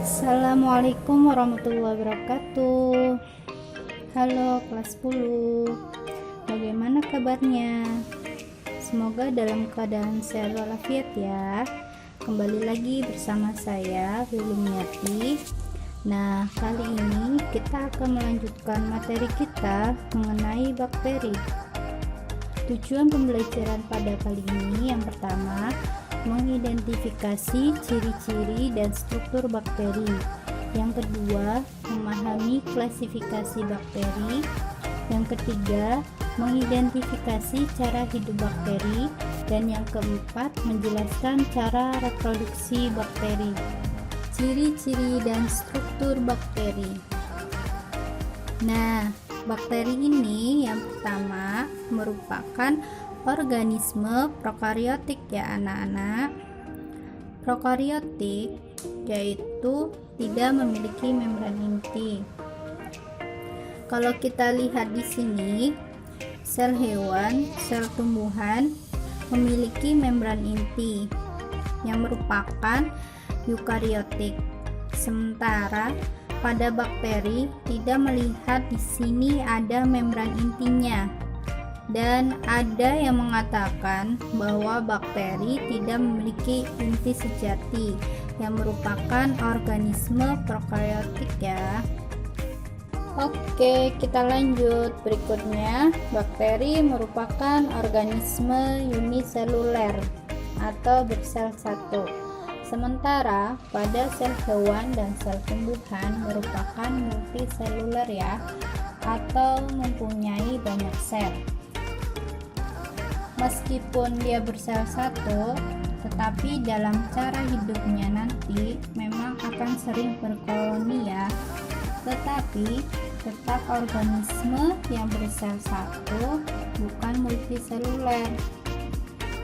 Assalamualaikum warahmatullahi wabarakatuh. Halo kelas 10. Bagaimana kabarnya? Semoga dalam keadaan sehat walafiat ya. Kembali lagi bersama saya Lulumiati. Nah, kali ini kita akan melanjutkan materi kita mengenai bakteri. Tujuan pembelajaran pada kali ini yang pertama, mengidentifikasi ciri-ciri dan struktur bakteri. Yang kedua, memahami klasifikasi bakteri. Yang ketiga, mengidentifikasi cara hidup bakteri. Dan yang keempat, menjelaskan cara reproduksi bakteri. Ciri-ciri dan struktur bakteri. Nah, bakteri ini yang pertama merupakan organisme prokariotik ya anak-anak. Prokariotik yaitu tidak memiliki membran inti. Kalau kita lihat di sini, sel hewan, sel tumbuhan memiliki membran inti yang merupakan eukariotik. Sementara pada bakteri tidak melihat di sini ada membran intinya. Dan ada yang mengatakan bahwa bakteri tidak memiliki inti sejati yang merupakan organisme prokariotik ya. Oke, kita lanjut. Berikutnya, bakteri merupakan organisme uniseluler atau bersel satu. Sementara pada sel hewan dan sel tumbuhan merupakan multiseluler ya, atau mempunyai banyak sel. Meskipun dia bersel satu, tetapi dalam cara hidupnya nanti memang akan sering berkoloni ya. Tetapi tetap organisme yang bersel satu, bukan multiseluler.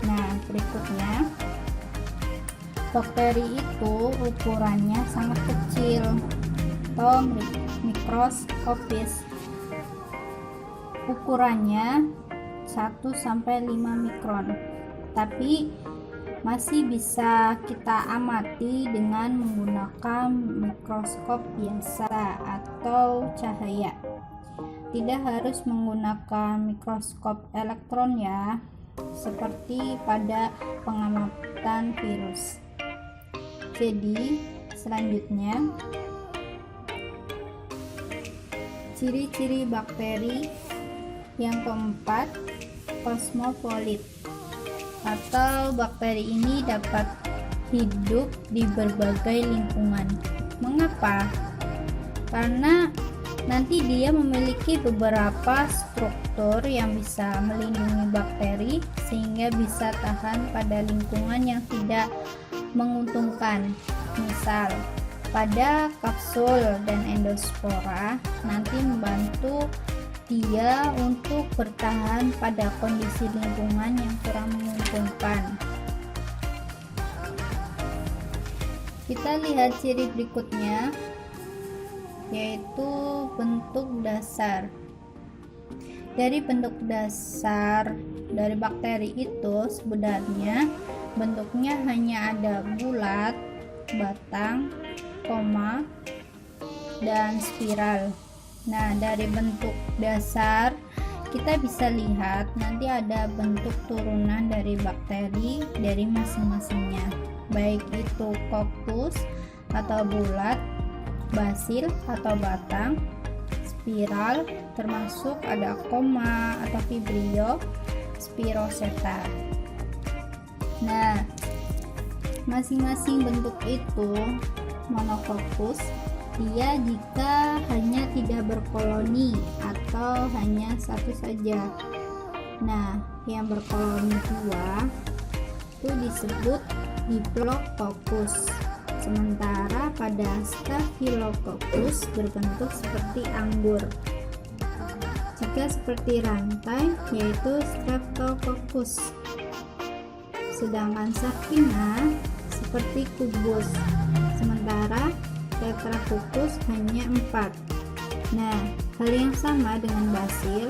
Nah, berikutnya, bakteri itu ukurannya sangat kecil atau mikroskopis. Ukurannya 1-5 mikron, tapi masih bisa kita amati dengan menggunakan mikroskop biasa atau cahaya. Tidak harus menggunakan mikroskop elektron ya, seperti pada pengamatan virus. Jadi, selanjutnya, ciri-ciri bakteri yang keempat, kosmopolit atau bakteri ini dapat hidup di berbagai lingkungan. Mengapa? Karena nanti dia memiliki beberapa struktur yang bisa melindungi bakteri sehingga bisa tahan pada lingkungan yang tidak menguntungkan. Misal, pada kapsul dan endospora nanti membantu dia untuk bertahan pada kondisi lingkungan yang kurang menguntungkan. Kita lihat ciri berikutnya, yaitu bentuk dasar. Dari bentuk dasar dari bakteri itu sebenarnya bentuknya hanya ada bulat, batang, koma, dan spiral. Nah, dari bentuk dasar kita bisa lihat nanti ada bentuk turunan dari bakteri dari masing-masingnya, baik itu kokus atau bulat, basil atau batang, spiral, termasuk ada koma atau vibrio, spiroseta. Nah, masing-masing bentuk itu monokokus dia jika hanya tidak berkoloni atau hanya satu saja. Nah, yang berkoloni dua itu disebut diplococcus. Sementara pada staphylococcus berbentuk seperti anggur. Jika seperti rantai yaitu streptococcus. Sedangkan Saccina seperti kubus. Sementara tetracoccus hanya 4. Nah, hal yang sama dengan basil.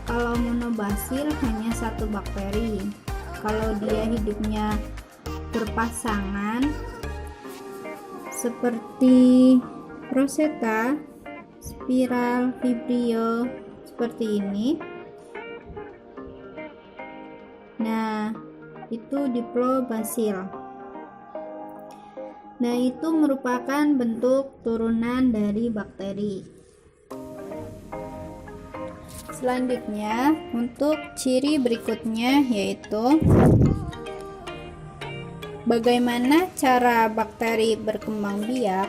Kalau monobasil hanya satu bakteri. Kalau dia hidupnya berpasangan seperti roseta, spiral, vibrio seperti ini. Nah, itu diplobasil. Nah, itu merupakan bentuk turunan dari bakteri. Selanjutnya, untuk ciri berikutnya yaitu bagaimana cara bakteri berkembang biak.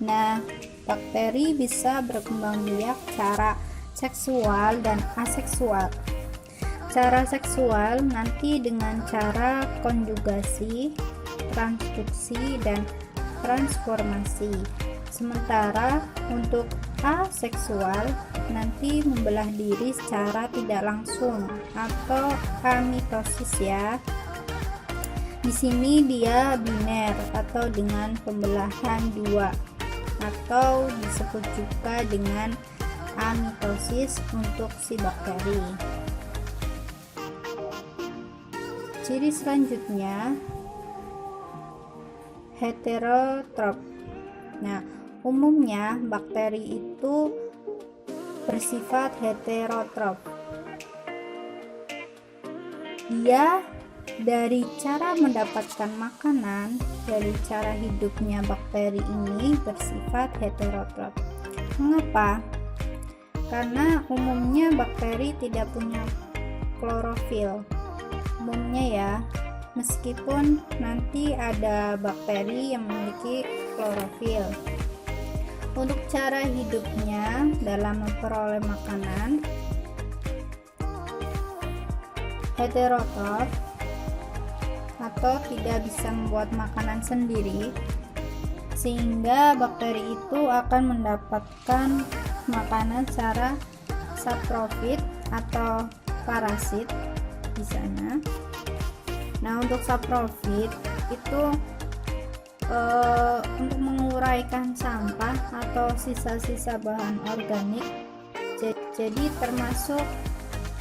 Nah, bakteri bisa berkembang biak secara seksual dan aseksual. Cara seksual nanti dengan cara konjugasi, transduksi, dan transformasi. Sementara untuk aseksual nanti membelah diri secara tidak langsung atau amitosis ya. Di sini dia biner atau dengan pembelahan dua, atau disebut juga dengan amitosis untuk si bakteri. Ciri selanjutnya heterotrof. Nah, umumnya bakteri itu bersifat heterotrof. Dia dari cara mendapatkan makanan, dari cara hidupnya bakteri ini bersifat heterotrof. Mengapa? Karena umumnya bakteri tidak punya klorofil. Umumnya ya, meskipun nanti ada bakteri yang memiliki klorofil. Untuk cara hidupnya dalam memperoleh makanan, heterotrof atau tidak bisa membuat makanan sendiri, sehingga bakteri itu akan mendapatkan makanan secara saprofit atau parasit di sana. Nah, untuk saprofit itu untuk menguraikan sampah atau sisa-sisa bahan organik, jadi termasuk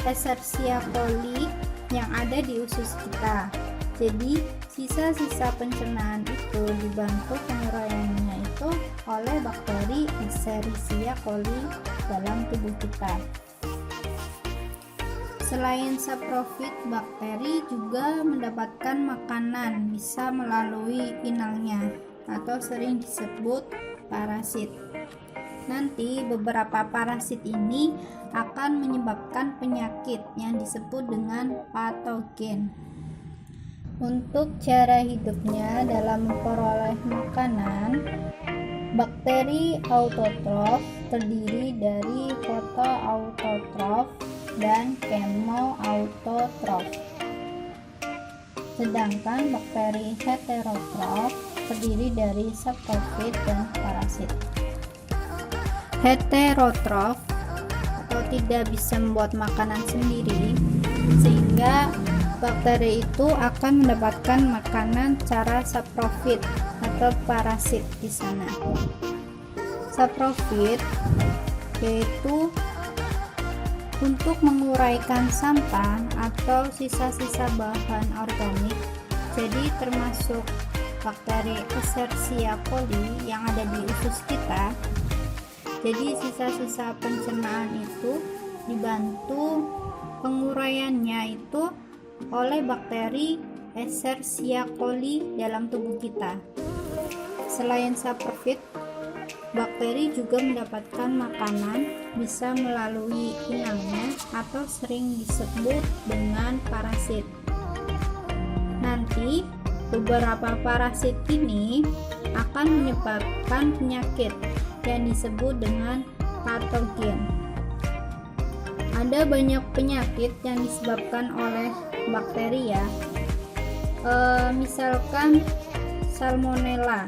Escherichia coli yang ada di usus kita. Jadi sisa-sisa pencernaan itu dibantu penguraiannya itu oleh bakteri Escherichia coli dalam tubuh kita. Selain saprofit, bakteri juga mendapatkan makanan bisa melalui inangnya atau sering disebut parasit. Nanti beberapa parasit ini akan menyebabkan penyakit yang disebut dengan patogen. Untuk cara hidupnya dalam memperoleh makanan, bakteri autotrof terdiri dari fotoautotrof dan chemoautotrof. Sedangkan bakteri heterotrof terdiri dari saprofit dan parasit. Heterotrof atau tidak bisa membuat makanan sendiri, sehingga bakteri itu akan mendapatkan makanan secara saprofit atau parasit di sana. Saprofit yaitu untuk menguraikan sampah atau sisa-sisa bahan organik, jadi termasuk bakteri Escherichia coli yang ada di usus kita. Jadi sisa-sisa pencernaan itu dibantu penguraiannya itu oleh bakteri Escherichia coli dalam tubuh kita. Selain saprofit, bakteri juga mendapatkan makanan bisa melalui inangnya atau sering disebut dengan parasit. Nanti beberapa parasit ini akan menyebabkan penyakit yang disebut dengan patogen. Ada banyak penyakit yang disebabkan oleh bakteri ya. Misalkan salmonella.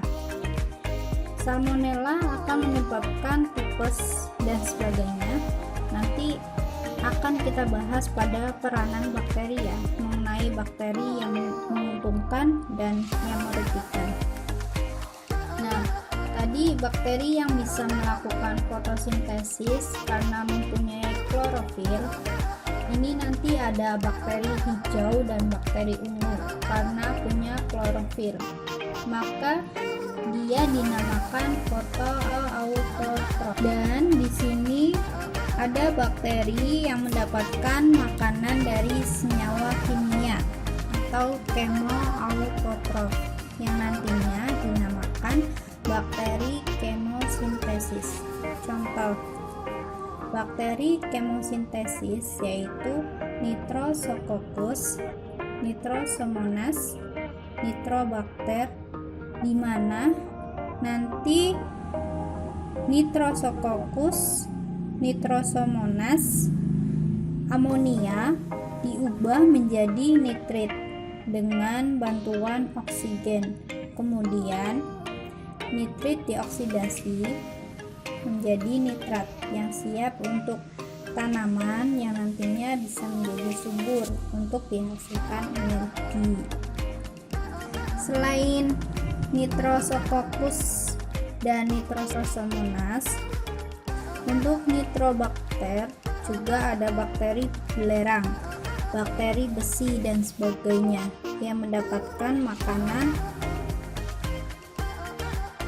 Salmonella akan menyebabkan tipes dan sebagainya. Nanti akan kita bahas pada peranan bakteri ya, mengenai bakteri yang menguntungkan dan yang merugikan. Nah, tadi bakteri yang bisa melakukan fotosintesis karena mempunyai klorofil, ini nanti ada bakteri hijau dan bakteri ungu karena punya klorofil. Maka dia dinamakan fotoautotrof. Dan di sini ada bakteri yang mendapatkan makanan dari senyawa kimia atau kemoautotrof yang nantinya dinamakan bakteri kemosintesis. Contoh bakteri kemosintesis yaitu Nitrosococcus, Nitrosomonas, Nitrobacter, di mana nanti Nitrosococcus, Nitrosomonas, amonia diubah menjadi nitrit dengan bantuan oksigen. Kemudian nitrit dioksidasi menjadi nitrat yang siap untuk tanaman yang nantinya bisa menjadi subur untuk dihasilkan energi. Selain Nitrosococcus dan Nitrosomonas, untuk Nitrobacter juga ada bakteri belerang, bakteri besi dan sebagainya yang mendapatkan makanan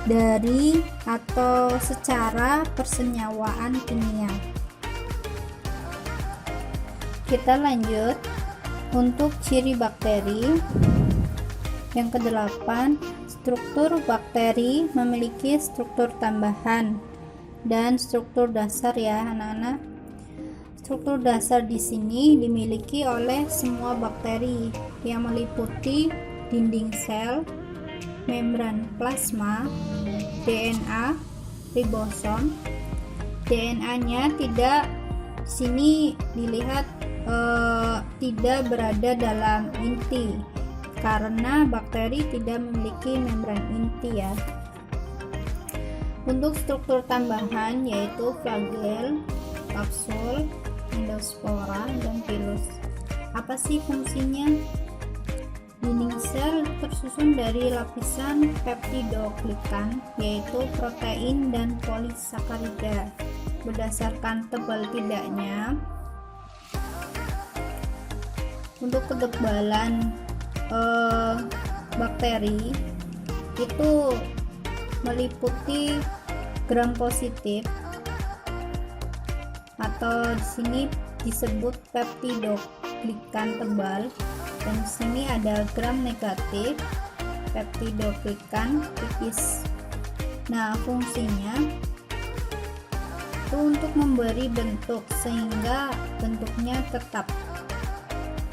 dari atau secara persenyawaan kimia. Kita lanjut untuk ciri bakteri. Yang kedelapan, struktur bakteri memiliki struktur tambahan dan struktur dasar ya anak-anak. Struktur dasar di sini dimiliki oleh semua bakteri yang meliputi dinding sel, membran plasma, DNA, ribosom. DNA-nya tidak sini dilihat tidak berada dalam inti karena bakteri tidak memiliki membran inti ya. Untuk struktur tambahan yaitu flagel, kapsul, endospora, dan pilus. Apa sih fungsinya? Dinding sel tersusun dari lapisan peptidoglikan yaitu protein dan polisakarida. Berdasarkan tebal tidaknya, untuk ketebalan bakteri itu meliputi gram positif atau di sini disebut peptidoglikan tebal, dan di sini ada gram negatif peptidoglikan tipis. Nah, fungsinya itu untuk memberi bentuk sehingga bentuknya tetap.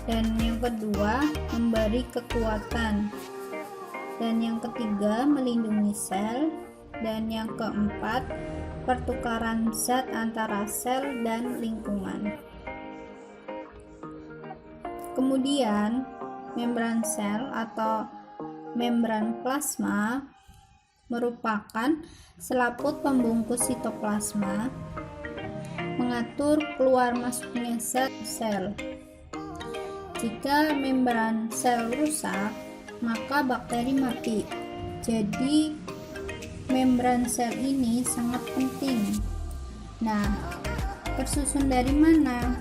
Dan yang kedua, memberi kekuatan. Dan yang ketiga, melindungi sel. Dan yang keempat, pertukaran zat antara sel dan lingkungan. Kemudian, membran sel atau membran plasma merupakan selaput pembungkus sitoplasma, mengatur keluar masuknya zat sel. Jika membran sel rusak, maka bakteri mati. Jadi membran sel ini sangat penting. Nah, tersusun dari mana?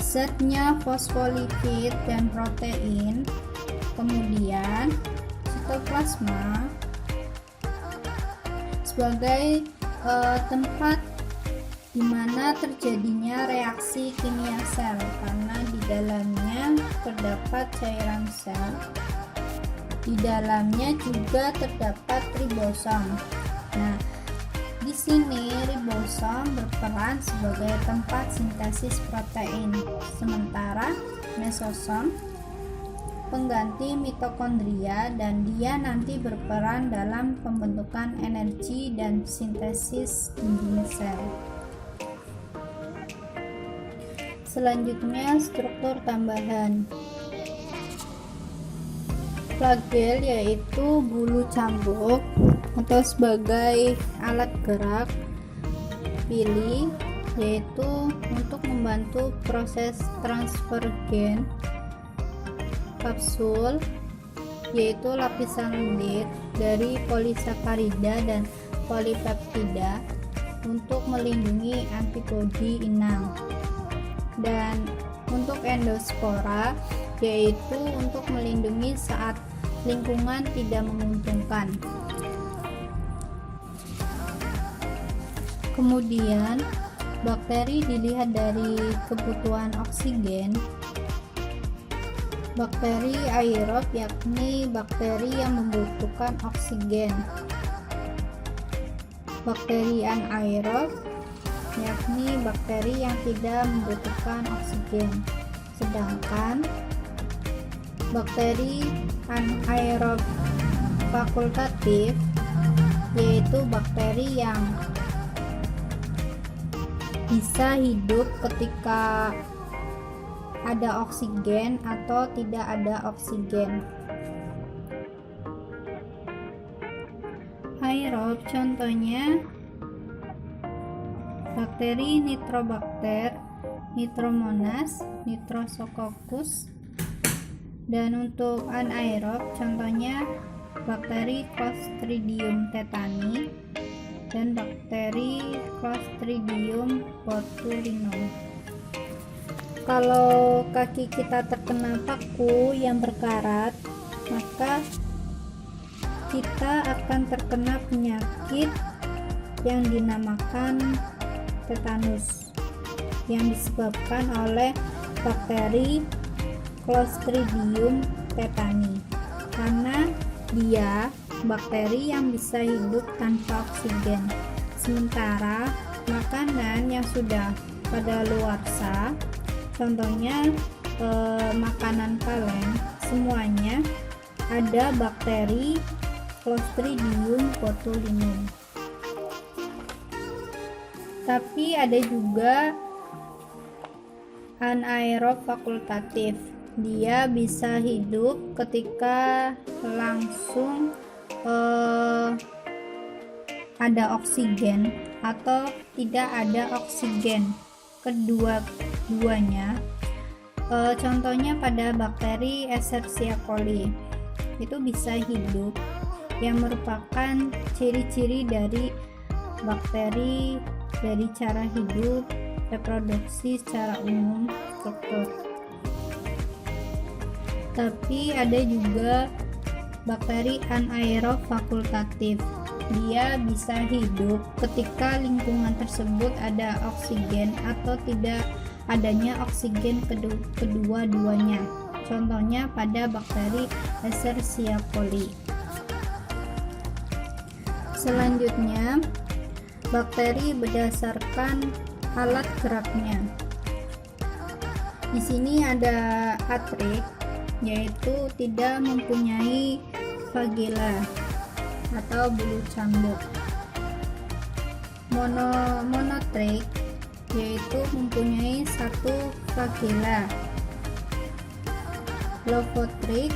Zatnya fosfolipid dan protein, kemudian sitoplasma sebagai tempat di mana terjadinya reaksi kimia sel, karena di dalamnya terdapat cairan sel. Di dalamnya juga terdapat ribosom. Nah, di sini ribosom berperan sebagai tempat sintesis protein, sementara mesosom pengganti mitokondria, dan dia nanti berperan dalam pembentukan energi dan sintesis dinding sel. Selanjutnya, struktur tambahan. Flagel yaitu bulu cambuk atau sebagai alat gerak. Pili yaitu untuk membantu proses transfer gen. Kapsul yaitu lapisan lipid dari polisakarida dan polipeptida untuk melindungi antibodi inang. Dan untuk endospora yaitu untuk melindungi saat lingkungan tidak menguntungkan. Kemudian bakteri dilihat dari kebutuhan oksigen. Bakteri aerob yakni bakteri yang membutuhkan oksigen. Bakteri anaerob yakni bakteri yang tidak membutuhkan oksigen. Sedangkan bakteri anaerob fakultatif yaitu bakteri yang bisa hidup ketika ada oksigen atau tidak ada oksigen. Aerob contohnya bakteri Nitrobacter, Nitromonas, Nitrosococcus. Dan untuk anaerob contohnya bakteri Clostridium tetani dan bakteri Clostridium botulinum. Kalau kaki kita terkena paku yang berkarat, maka kita akan terkena penyakit yang dinamakan tetanus yang disebabkan oleh bakteri Clostridium tetani, karena dia bakteri yang bisa hidup tanpa oksigen. Sementara makanan yang sudah kadaluarsa, contohnya makanan kaleng, semuanya ada bakteri Clostridium botulinum. Tapi ada juga anaerob fakultatif. Dia bisa hidup ketika langsung ada oksigen atau tidak ada oksigen, kedua-duanya. Contohnya pada bakteri Escherichia coli itu bisa hidup, yang merupakan ciri-ciri dari bakteri dari cara hidup, reproduksi secara umum, struktur. Tapi ada juga bakteri anaerob fakultatif. Dia bisa hidup ketika lingkungan tersebut ada oksigen atau tidak adanya oksigen kedua-duanya. Contohnya pada bakteri Escherichia coli. Selanjutnya, bakteri berdasarkan alat geraknya. Di sini ada atrik, yaitu tidak mempunyai flagella atau bulu cambuk. Monotrik yaitu mempunyai satu flagella. Lopotrik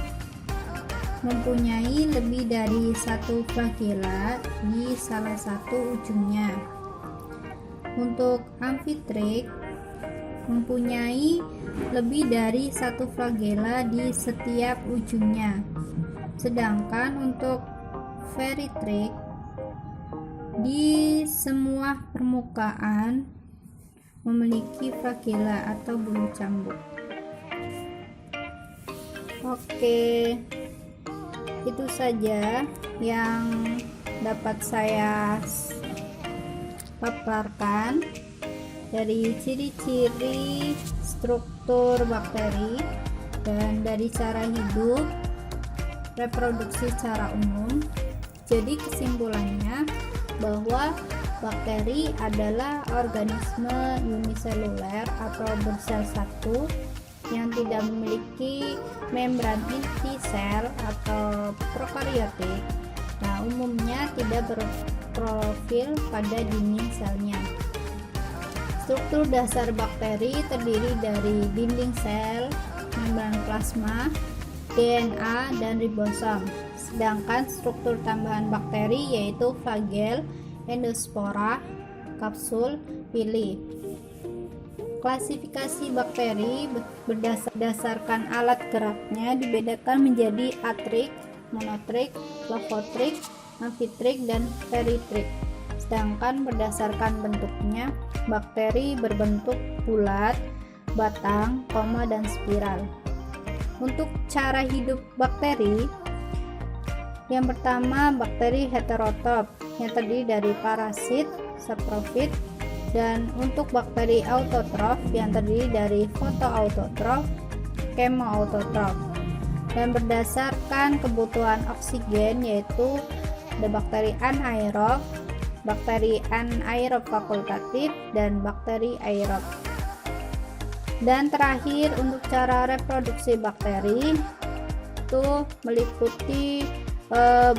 mempunyai lebih dari satu flagella di salah satu ujungnya. Untuk amfitrik mempunyai lebih dari satu flagella di setiap ujungnya. Sedangkan untuk feritrik di semua permukaan memiliki flagella atau bulu cambuk. Oke, itu saja yang dapat saya paparkan dari ciri-ciri struktur bakteri dan dari cara hidup, reproduksi secara umum. Jadi kesimpulannya bahwa bakteri adalah organisme uniseluler atau bersel satu yang tidak memiliki membran inti sel atau prokariotik. Nah, umumnya tidak berprofil pada dinding selnya. Struktur dasar bakteri terdiri dari dinding sel, membran plasma, DNA, dan ribosom. Sedangkan struktur tambahan bakteri yaitu flagel, endospora, kapsul, pili. Klasifikasi bakteri berdasarkan alat geraknya dibedakan menjadi atrik, monotrik, lopotrik, amfitrik, dan feritrik. Sedangkan berdasarkan bentuknya, bakteri berbentuk bulat, batang, koma, dan spiral. Untuk cara hidup bakteri, yang pertama bakteri heterotop yang terdiri dari parasit, saprofit. Dan untuk bakteri autotrof yang terdiri dari fotoautotrof, kemoautotrof. Dan berdasarkan kebutuhan oksigen, yaitu ada bakteri anaerob, bakteri anaerob fakultatif, dan bakteri aerob. Dan terakhir, untuk cara reproduksi bakteri itu meliputi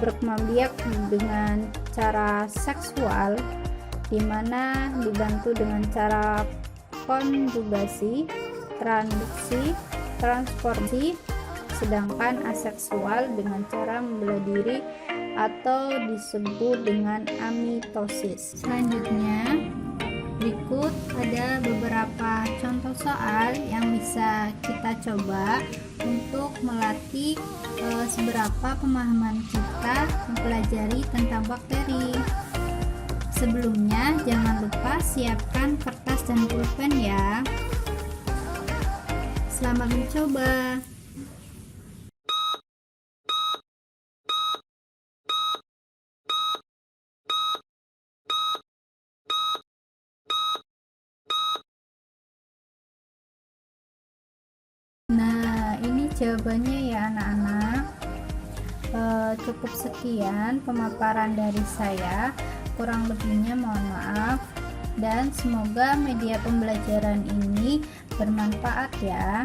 berkembang biak dengan cara seksual, di mana dibantu dengan cara konjugasi, transduksi, transformasi, sedangkan aseksual dengan cara membelah diri atau disebut dengan amitosis. Selanjutnya, berikut ada beberapa contoh soal yang bisa kita coba untuk melatih seberapa pemahaman kita mempelajari tentang bakteri. Sebelumnya, jangan lupa siapkan kertas dan pulpen ya. Selamat mencoba. Nah, ini jawabannya ya anak-anak. Cukup sekian pemaparan dari saya, kurang lebihnya mohon maaf, dan semoga media pembelajaran ini bermanfaat ya.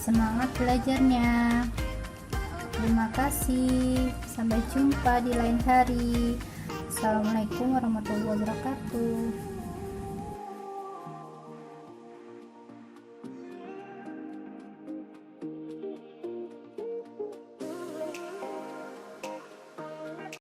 Semangat belajarnya. Terima kasih, sampai jumpa di lain hari. Assalamualaikum warahmatullahi wabarakatuh.